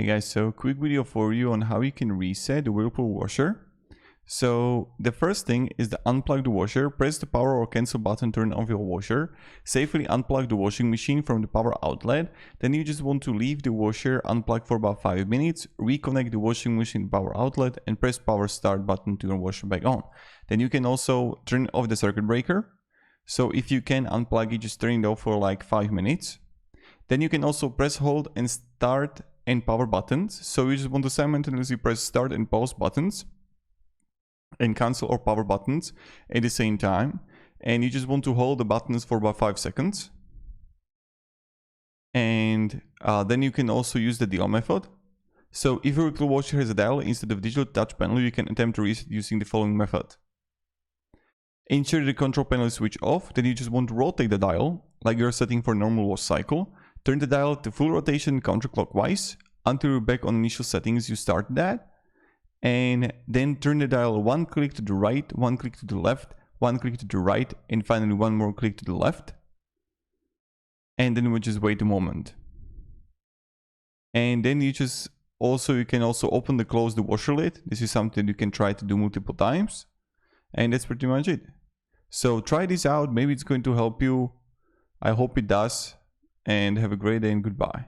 Hey guys, so quick video for you on how you can reset the Whirlpool washer. So the first thing is to unplug the washer, press the power or cancel button, turn off your washer, safely unplug the washing machine from the power outlet. Then you just want to leave the washer unplugged for about 5 minutes, reconnect the washing machine power outlet and press power start button to turn the washer back on. Then you can also turn off the circuit breaker. So if you can unplug it, just turn it off for like 5 minutes. Then you can also press hold and start and power buttons. So you just want to simultaneously press start and pause buttons and cancel or power buttons at the same time. And you just want to hold the buttons for about 5 seconds. And then you can also use the dial method. So if your Whirlpool washer has a dial instead of digital touch panel, you can attempt to reset using the following method. Ensure the control panel is switched off. Then you just want to rotate the dial like you're setting for a normal wash cycle. Turn the dial to full rotation counterclockwise until you're back on initial settings you started at. And then turn the dial one click to the right, one click to the left, one click to the right, and finally one more click to the left. And then we'll just wait a moment. And then you can also open and close the washer lid. This is something you can try to do multiple times. And that's pretty much it. So try this out, maybe it's going to help you. I hope it does. And have a great day and goodbye.